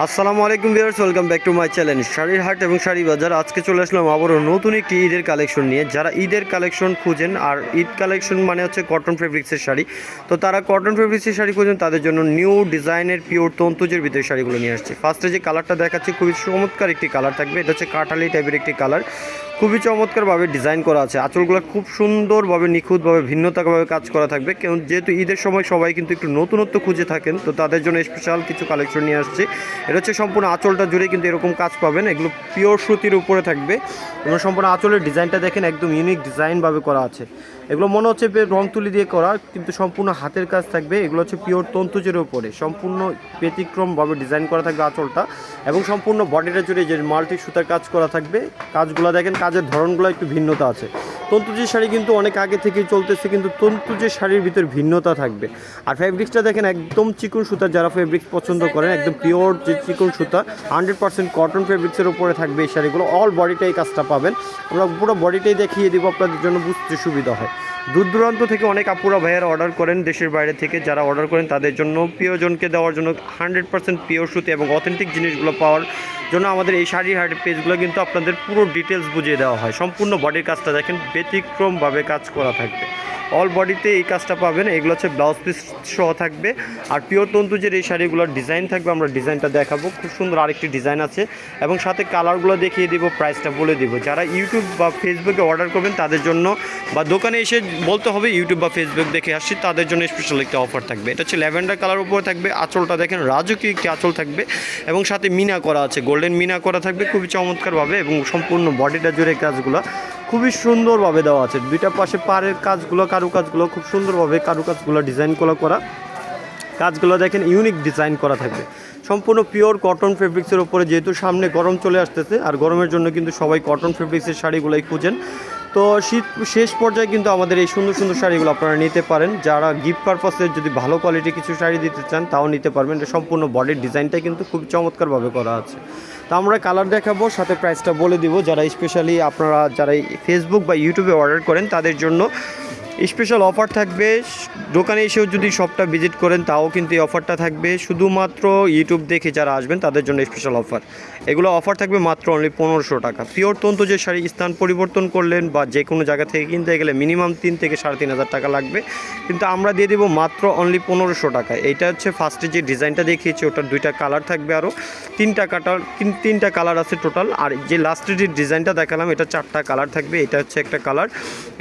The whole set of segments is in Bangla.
আসসালামু আলাইকুম viewers, welcome back to my channel শাড়ির হাট এবং শাড়ি বাজার। আজকে চলে আসলাম আবারও নতুন একটি ঈদের কালেকশন নিয়ে। যারা ঈদের কালেকশন খুঁজেন, আর ঈদ কালেকশন মানে হচ্ছে কটন ফেব্রিক্সের শাড়ি, তো তারা কটন ফেব্রিক্সের শাড়ি খুঁজেন, তাদের জন্য নিউ ডিজাইনের পিওর তন্তুজের ভিতরে শাড়িগুলো নিয়ে আসছে। ফার্স্টে যে কালারটা দেখাচ্ছি খুবই চমৎকার একটি কালার থাকবে, এটা হচ্ছে কাঠালি টাইপের একটি কালার, খুবই চমৎকারভাবে ডিজাইন করা আছে। আঁচলগুলো খুব সুন্দরভাবে নিখুঁতভাবে ভিন্নতাভাবে কাজ করা থাকবে, কারণ যেহেতু ঈদের সময় সবাই কিন্তু একটু নতুনত্ব খুঁজে থাকেন, তো তাদের জন্য স্পেশাল কিছু কালেকশন নিয়ে আসছে। এটা হচ্ছে সম্পূর্ণ আঁচলটা জুড়ে কিন্তু এরকম কাজ পাবেন, এগুলো পিওর সুতির উপরে থাকবে এবং সম্পূর্ণ আঁচলের ডিজাইনটা দেখেন একদম ইউনিক ডিজাইনভাবে করা আছে। এগুলো মনে হচ্ছে রং তুলি দিয়ে করা, কিন্তু সম্পূর্ণ হাতের কাজ থাকবে। এগুলো হচ্ছে পিওর তন্তুজের উপরে সম্পূর্ণ ব্যতিক্রমভাবে ডিজাইন করা থাকবে আঁচলটা, এবং সম্পূর্ণ বডিটা জুড়ে যে মাল্টি সুতার কাজ করা থাকবে। কাজগুলো দেখেন, কাজের ধরনগুলো একটু ভিন্নতা আছে। তন্তুজের শাড়ি কিন্তু অনেক আগে থেকেই চলতেছে, কিন্তু তন্তুজের শাড়ির ভিতর ভিন্নতা থাকবে। আর ফেব্রিক্সটা দেখেন একদম চিকন সুতা, যারা ফেব্রিক্স পছন্দ করেন একদম পিওর যে চিকন সুতা 100% কটন ফেব্রিক্সের উপরে থাকবে এই শাড়িগুলো। অল বডিটাই কাজটা পাবেন, আমরা পুরো বডিটাই দেখিয়ে দিব আপনাদের জন্য বুঝতে সুবিধা হয়। দূর দূরান্ত থেকে অনেক আপুরা ভাইয়ারা অর্ডার করেন, দেশের বাইরে থেকে যারা অর্ডার করেন তাদের জন্য প্রিয়জনকে দেওয়ার জন্য 100% পিওর সুতি এবং অথেন্টিক জিনিসগুলো পাওয়ার জন্য আমাদের এই শাড়ির হাটের পেজগুলো কিন্তু আপনাদের পুরো ডিটেলস বুঝিয়ে দেওয়া হয়। সম্পূর্ণ বডির কাজটা দেখেন ব্যতিক্রমভাবে কাজ করা থাকবে, অল বডিতে এই কাজটা পাবেন। এগুলো হচ্ছে ব্লাউজ পিস সহ থাকবে। আর পিওর তন্তুজের এই শাড়িগুলোর ডিজাইন থাকবে, আমরা ডিজাইনটা দেখাবো, খুব সুন্দর আরেকটি ডিজাইন আছে এবং সাথে কালারগুলো দেখিয়ে দিব, প্রাইসটা বলে দিব। যারা ইউটিউব বা ফেসবুকে অর্ডার করবেন তাদের জন্য, বা দোকানে এসে বলতে হবে ইউটিউব বা ফেসবুক দেখে আসছি, তাদের জন্য স্পেশাল একটা অফার থাকবে। এটা হচ্ছে ল্যাভেন্ডার কালার উপরে থাকবে, আঁচলটা দেখেন রাজকীয় একটি আঁচল থাকবে এবং সাথে মিনা করা আছে, গোল্ডেন মিনা করা থাকবে খুবই চমৎকারভাবে, এবং সম্পূর্ণ বডিটা জুড়ে কাজগুলো খুবই সুন্দরভাবে দেওয়া আছে। দুইটা পাশে পাড়ের কাজগুলো, কারুকাজগুলো খুব সুন্দরভাবে কারুকাজগুলো ডিজাইন করা কাজগুলো দেখেন ইউনিক ডিজাইন করা থাকবে। সম্পূর্ণ পিওর কটন ফেব্রিক্সের উপরে, যেহেতু সামনে গরম চলে আসতেছে, আর গরমের জন্য কিন্তু সবাই কটন ফেব্রিক্সের শাড়িগুলোই খুঁজেন। তো শীত শেষ পর্যায়ে কিন্তু আমাদের এই সুন্দর সুন্দর শাড়িগুলো আপনারা নিতে পারেন। যারা গিফট পারপাসে যদি ভালো কোয়ালিটি কিছু শাড়ি দিতে চান তাও নিতে পারবেন। এটা সম্পূর্ণ বডির ডিজাইনটা কিন্তু খুব চমৎকারভাবে করা আছে। তো আমরা কালার দেখাবো, সাথে প্রাইসটা বলে দিব। যারা স্পেশালি আপনারা যারা ফেসবুক বা ইউটিউবে অর্ডার করেন তাদের জন্য স্পেশাল অফার থাকবে। দোকানে এসেও যদি শপটা ভিজিট করেন তাও কিন্তু এই অফারটা থাকবে। শুধুমাত্র ইউটিউব দেখে যারা আসবেন তাদের জন্য স্পেশাল অফার। এগুলো অফার থাকবে মাত্র অনলি 1500 টাকা। পিওর তন্তু যে শাড়ি স্থান পরিবর্তন করলেন বা যে কোনো জায়গা থেকে কিনতে গেলে মিনিমাম 3 থেকে 3500 টাকা লাগবে, কিন্তু আমরা দিয়ে দেবো মাত্র অনলি 1500 টাকায়। এইটা হচ্ছে ফার্স্টে যে ডিজাইনটা দেখিয়েছি, ওটার 2টা কালার থাকবে, আরও 3টা কালার আছে টোটাল। আর যে লাস্টের যে ডিজাইনটা দেখালাম এটা 4টা কালার থাকবে। এটা হচ্ছে একটা কালার,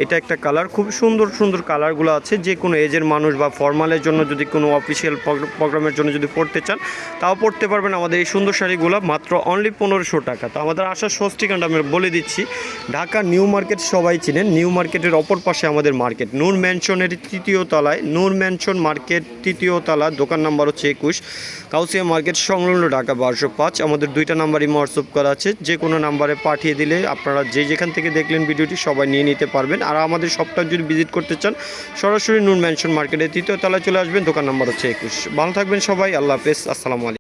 এটা একটা কালার, খুব সুন্দর সুন্দর কালারগুলো আছে। যে কোনো এজের মানুষ বা ফর্মালের জন্য, যদি কোনো অফিসিয়াল প্রোগ্রামের জন্য যদি পড়তে চান তাও পড়তে পারবেন আমাদের এই সুন্দর শাড়িগুলো মাত্র অনলি 1500 টাকা। তো আমাদের আসার ষষ্ঠীকাণ্ড আমি বলে দিচ্ছি, ঢাকা নিউ মার্কেট সবাই চিনেন। নিউ মার্কেটের অপর পাশে আমাদের মার্কেট, নূর ম্যানশনের 3য় তলায়, নূর ম্যানশন মার্কেট 3য় তলা, দোকান নাম্বার হচ্ছে 21, কাউসিয়া মার্কেট সংলগ্ন, ঢাকা 1205। আমাদের 2টা নাম্বারই হোয়াটসঅ্যাপ করা আছে, যে কোনো নাম্বারে পাঠিয়ে দিলে আপনারা যেখান থেকে দেখলেন ভিডিওটি সবাই নিয়ে নিতে পারবেন। আর আমাদের শপটা যদি ভিজিট করতে চান সরাসরি নূর ম্যানশন মার্কেটের 3য় তলায় চলে আসবেন, দোকান নাম্বার হচ্ছে 21। ভালো থাকবেন সবাই, আল্লাহ হাফেজ, আসসালামু আলাইকুম।